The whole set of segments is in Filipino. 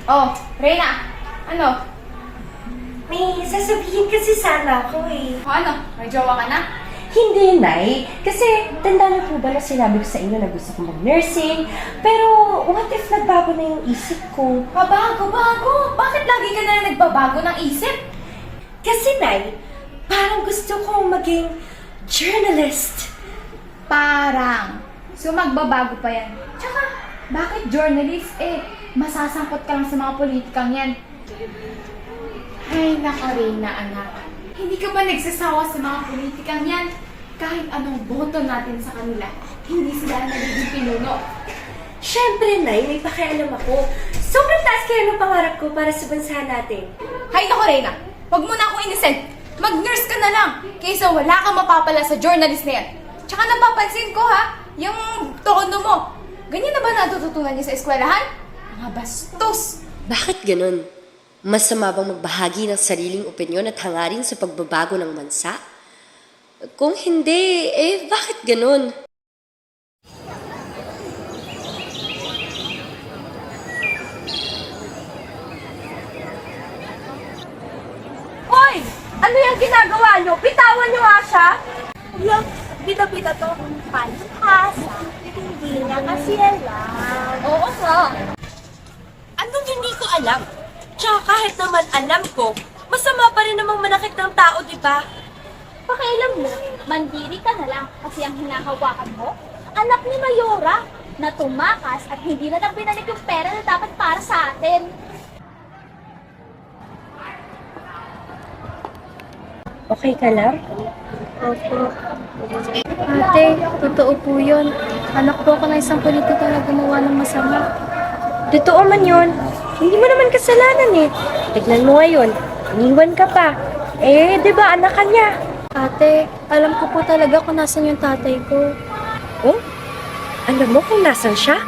Oh, Reyna, ano? May sasabihin kasi sana ako eh. O ano, may jowa ka na? Hindi, Nay. Kasi, tanda niyo po ba na sinabi ko sa inyo na gusto ko mag-nursing? Pero, what if nagbago na yung isip ko? Bago. Bakit lagi ka na nagbabago ng isip? Kasi, Nay, parang gusto kong maging journalist. Parang. So, magbabago pa yan. Tsaka, bakit journalist? Masasangkot ka lang sa mga politikang yan. Ay, nako Reyna, anak. Hindi ka ba nagsasawa sa mga politikang yan? Kahit anong boto natin sa kanila, hindi sila nagiging pinuno. Siyempre, Nay, may pakialam ako. Sobrang taas kaya ng pangarap ko para sa bansa natin. Hay nako Reyna, huwag mo na akong innocent. Mag-nurse ka na lang, kaysa wala kang mapapala sa journalist na yan. Tsaka napapansin ko ha, yung tono mo. Ganyan na ba natututunan niyo sa eskwelahan? Mga bastos. Bakit ganun? Masama bang magbahagi ng sariling opinyon at hangarin sa pagbabago ng bansa? Kung hindi, bakit ganun? Hoy! Ano yung ginagawa niyo? Bitawan niyo nga siya! Yung bida-bida to, palihasa. Hindi na kasi alam. Oo nga. Anong hindi ko alam? Tsaka kahit naman alam ko, masama pa rin namang manakit ng tao, di ba? Pakialam mo, mandiri ka na lang kasi ang hinahawakan mo, anak ni Mayora na tumakas at hindi na lang binalik yung pera na dapat para sa atin. Okay ka lang? Opo. Ate, totoo po yun. Anak po ako ng isang politiko na gumawa ng masama. Totoo man yun. Hindi mo naman kasalanan eh. Tignan mo ngayon, iniwan ka pa. Di ba anak ka niya? Ate, alam ko po talaga kung nasan yung tatay ko. Oh? Alam mo kung nasan siya?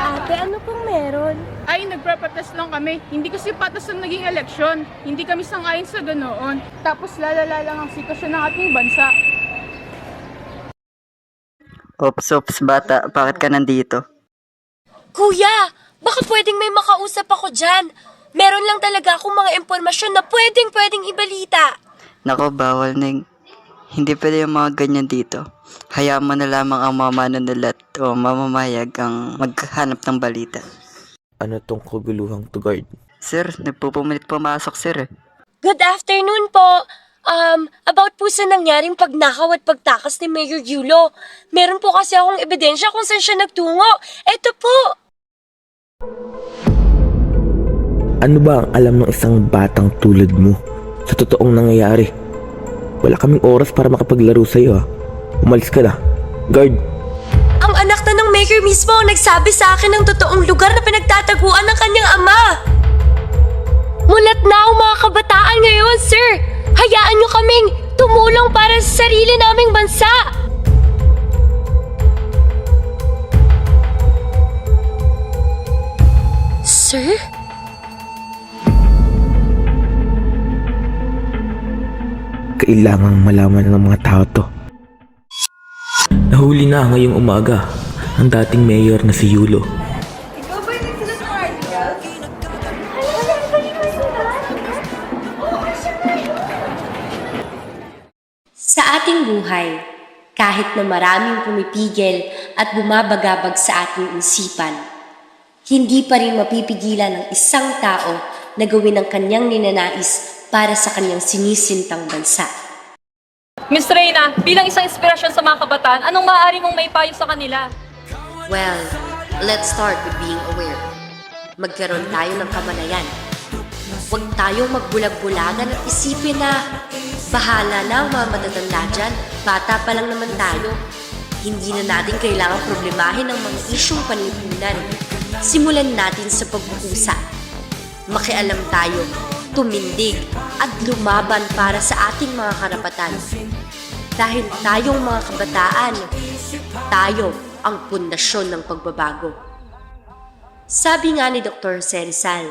Ate, ano pong meron? Ay, nagpapatas lang kami. Hindi kasi patas ang naging eleksyon. Hindi kami sangayon sa ganoon. Tapos lalala lang ang sitwasyon ng ating bansa. Ops, bata, bakit ka nandito? Kuya, baka pwedeng may makausap ako dyan. Meron lang talaga akong mga impormasyon na pwedeng ibalita. Nako, bawal Neng. Hindi pwede yung mga ganyan dito. Hayaan mo na lamang ang mga manunulat o mamamayag ang maghanap ng balita. Ano tong kaguluhang to, guard? Sir, nagpupumilit pumasok sir eh. Good afternoon po. About po sa nangyaring pagnakaw at pagtakas ni Mayor Yulo. Meron po kasi akong ebidensya kung saan siya nagtungo. Eto po. Ano ba ang alam ng isang batang tulad mo sa totoong nangyayari? Wala kaming oras para makapaglaro sa'yo ha. Umalis ka na. Guard! Ang anak na ng mayor mismo ang nagsabi sa akin ng totoong lugar na pinagtataguan ng kanyang ama. Mulat na ang mga kabataan ngayon, sir. Hayaan niyo kaming tumulong para sa sarili naming bansa. Sir? Kailangang malaman ng mga tao to. Nahuli na ngayong umaga ang dating mayor na si Yulo. Ikaw ba yung nagsulat ng article? Sa ating buhay, kahit na maraming pumipigil at bumabagabag sa ating isipan, hindi pa rin mapipigilan ng isang tao na gawin ang kanyang ninanais para sa kanyang sinisintang bansa. Miss Reyna, bilang isang inspirasyon sa mga kabataan, anong maaari mong maipayo sa kanila? Well, let's start with being aware. Magkaroon tayo ng kamalayan. Huwag tayong magbulag-bulagan at isipin na bahala na ang mga matatanda dyan, bata pa lang naman tayo. Hindi na natin kailangang problemahin ang mga isyong panlipunan. Simulan natin sa pagbukusa. Makialam tayo, tumindig at lumaban para sa ating mga karapatan. Dahil tayong mga kabataan, tayo ang pundasyon ng pagbabago. Sabi nga ni Dr. Rizal,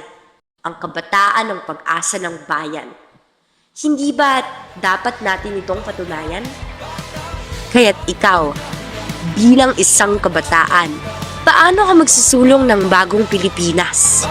ang kabataan ang pag-asa ng bayan. Hindi ba dapat natin itong patunayan? Kaya't ikaw, bilang isang kabataan, paano ka magsusulong ng bagong Pilipinas?